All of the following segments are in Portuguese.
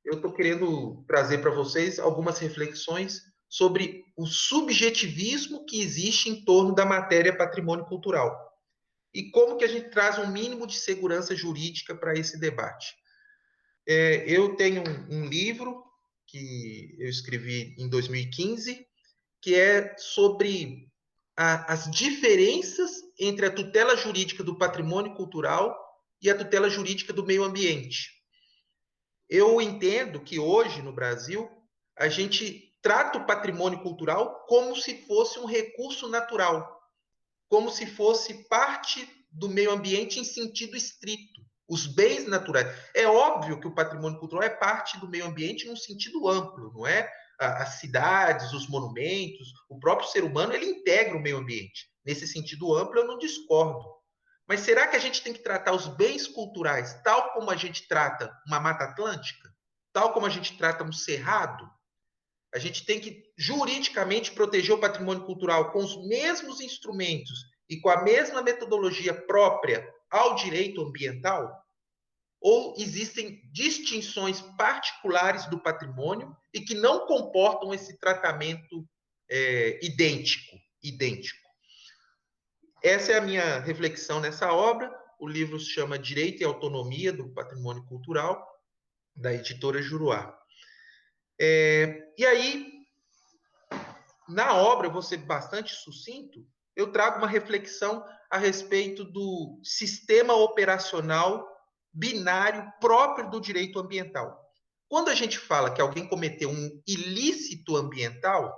eu estou querendo trazer para vocês algumas reflexões sobre o subjetivismo que existe em torno da matéria patrimônio cultural e como que a gente traz um mínimo de segurança jurídica para esse debate. Eu tenho um livro que eu escrevi em 2015, que é sobre as diferenças entre a tutela jurídica do patrimônio cultural e a tutela jurídica do meio ambiente. Eu entendo que hoje, no Brasil, a gente trata o patrimônio cultural como se fosse um recurso natural, como se fosse parte do meio ambiente em sentido estrito. Os bens naturais. É óbvio que o patrimônio cultural é parte do meio ambiente num sentido amplo, não é? As cidades, os monumentos, o próprio ser humano, ele integra o meio ambiente. Nesse sentido amplo, eu não discordo. Mas será que a gente tem que tratar os bens culturais tal como a gente trata uma Mata Atlântica? Tal como a gente trata um cerrado? A gente tem que juridicamente proteger o patrimônio cultural com os mesmos instrumentos e com a mesma metodologia própria ao direito ambiental? Ou existem distinções particulares do patrimônio e que não comportam esse tratamento idêntico? Essa é a minha reflexão nessa obra. O livro se chama Direito e Autonomia do Patrimônio Cultural, da editora Juruá. E aí, na obra, eu vou ser bastante sucinto, eu trago uma reflexão a respeito do sistema operacional binário próprio do direito ambiental. Quando a gente fala que alguém cometeu um ilícito ambiental,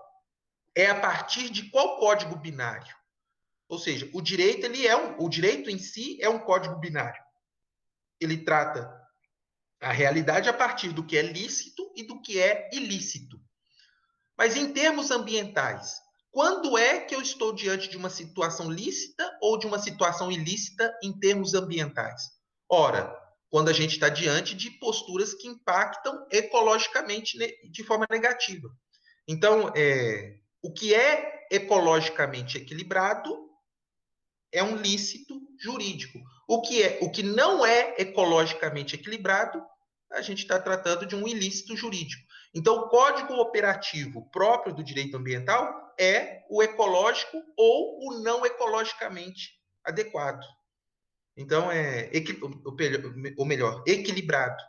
é a partir de qual código binário? Ou seja, o direito, o direito em si é um código binário. Ele trata a realidade a partir do que é lícito e do que é ilícito. Mas em termos ambientais, quando é que eu estou diante de uma situação lícita ou de uma situação ilícita em termos ambientais? Ora, quando a gente está diante de posturas que impactam ecologicamente de forma negativa. Então, o que é ecologicamente equilibrado é um lícito jurídico. O que não é ecologicamente equilibrado, a gente está tratando de um ilícito jurídico. Então, o código operativo próprio do direito ambiental é o ecológico ou o não ecologicamente adequado. Então, ou melhor, equilibrado.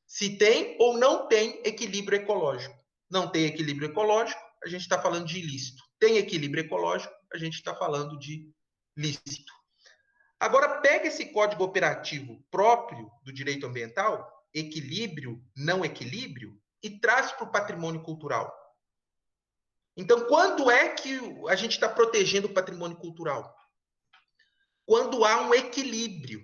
Se tem ou não tem equilíbrio ecológico. Não tem equilíbrio ecológico, a gente está falando de ilícito. Tem equilíbrio ecológico, a gente está falando de lícito. Agora, pega esse código operativo próprio do direito ambiental, equilíbrio, não equilíbrio, e traz para o patrimônio cultural. Então, quando é que a gente está protegendo o patrimônio cultural? Quando há um equilíbrio.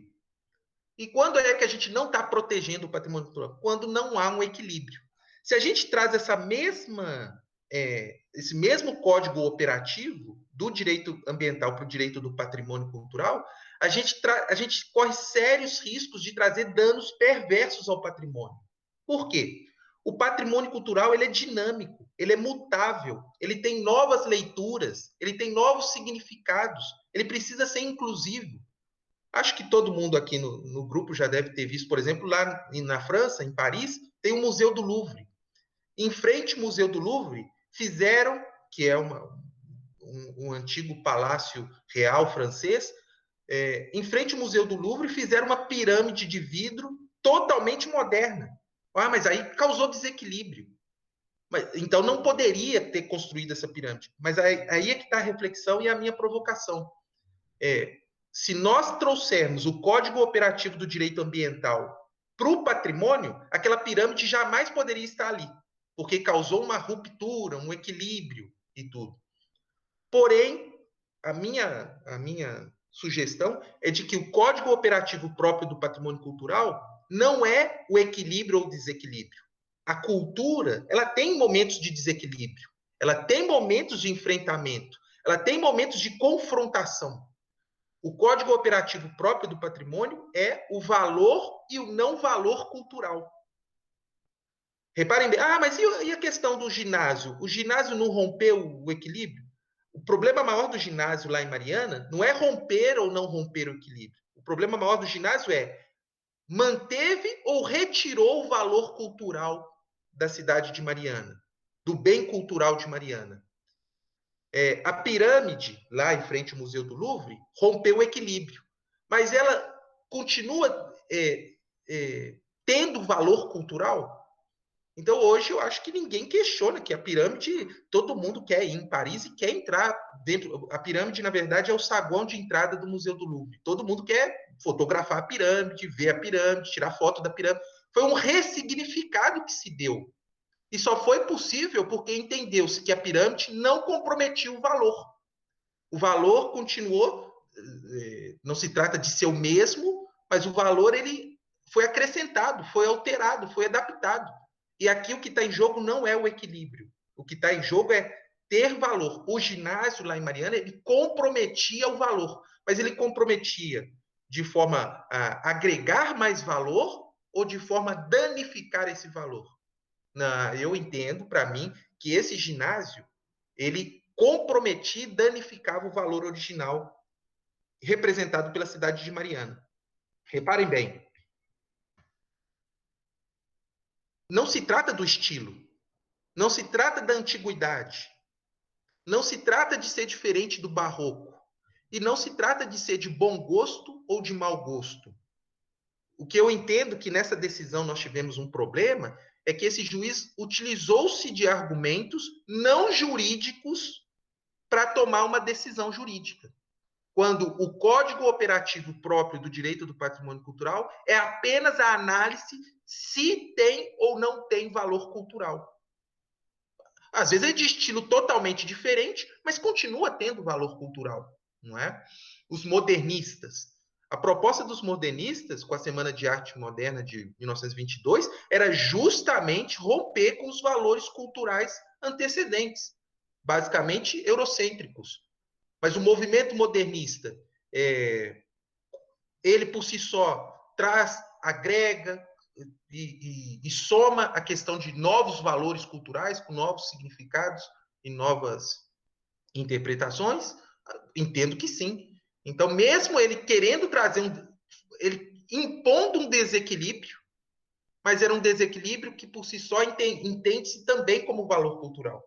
E quando é que a gente não está protegendo o patrimônio cultural? Quando não há um equilíbrio. Se a gente traz esse mesmo código operativo do direito ambiental para o direito do patrimônio cultural, a gente corre sérios riscos de trazer danos perversos ao patrimônio. Por quê? O patrimônio cultural ele é dinâmico, ele é mutável, ele tem novas leituras, ele tem novos significados, ele precisa ser inclusivo. Acho que todo mundo aqui no grupo já deve ter visto, por exemplo, lá na França, em Paris, tem o Museu do Louvre. Em frente ao Museu do Louvre, fizeram, que é um antigo palácio real francês, em frente ao Museu do Louvre, fizeram uma pirâmide de vidro totalmente moderna. Ah, mas aí causou desequilíbrio. Então não poderia ter construído essa pirâmide. Mas aí é que está a reflexão e a minha provocação. Se nós trouxermos o código operativo do direito ambiental para o patrimônio, aquela pirâmide jamais poderia estar ali, porque causou uma ruptura, um equilíbrio e tudo. Porém, a minha sugestão é de que o código operativo próprio do patrimônio cultural não é o equilíbrio ou desequilíbrio. A cultura, ela tem momentos de desequilíbrio, ela tem momentos de enfrentamento, ela tem momentos de confrontação. O código operativo próprio do patrimônio é o valor e o não valor cultural. Reparem bem, mas e a questão do ginásio? O ginásio não rompeu o equilíbrio? O problema maior do ginásio lá em Mariana não é romper ou não romper o equilíbrio. O problema maior do ginásio é manteve ou retirou o valor cultural da cidade de Mariana, do bem cultural de Mariana? A pirâmide, lá em frente ao Museu do Louvre, rompeu o equilíbrio, mas ela continua tendo valor cultural? Então, hoje, eu acho que ninguém questiona que a pirâmide, todo mundo quer ir em Paris e quer entrar dentro. A pirâmide, na verdade, é o saguão de entrada do Museu do Louvre. Todo mundo quer fotografar a pirâmide, ver a pirâmide, tirar foto da pirâmide. Foi um ressignificado que se deu. E só foi possível porque entendeu-se que a pirâmide não comprometia o valor. O valor continuou, não se trata de ser o mesmo, mas o valor ele foi acrescentado, foi alterado, foi adaptado. E aqui o que está em jogo não é o equilíbrio. O que está em jogo é ter valor. O ginásio lá em Mariana, ele comprometia o valor, mas ele comprometia de forma a agregar mais valor ou de forma a danificar esse valor. Eu entendo, para mim, que esse ginásio, ele comprometia e danificava o valor original representado pela cidade de Mariana. Reparem bem, não se trata do estilo, não se trata da antiguidade, não se trata de ser diferente do barroco, e não se trata de ser de bom gosto ou de mau gosto. O que eu entendo que nessa decisão nós tivemos um problema é que esse juiz utilizou-se de argumentos não jurídicos para tomar uma decisão jurídica. Quando o código operativo próprio do direito do patrimônio cultural é apenas a análise se tem ou não tem valor cultural. Às vezes é de estilo totalmente diferente, mas continua tendo valor cultural, não é? Os modernistas. A proposta dos modernistas, com a Semana de Arte Moderna de 1922, era justamente romper com os valores culturais antecedentes, basicamente eurocêntricos. Mas o movimento modernista, ele por si só traz, agrega e soma a questão de novos valores culturais, com novos significados e novas interpretações? Entendo que sim. Então, mesmo ele querendo trazer ele impondo um desequilíbrio, mas era um desequilíbrio que por si só entende-se também como valor cultural.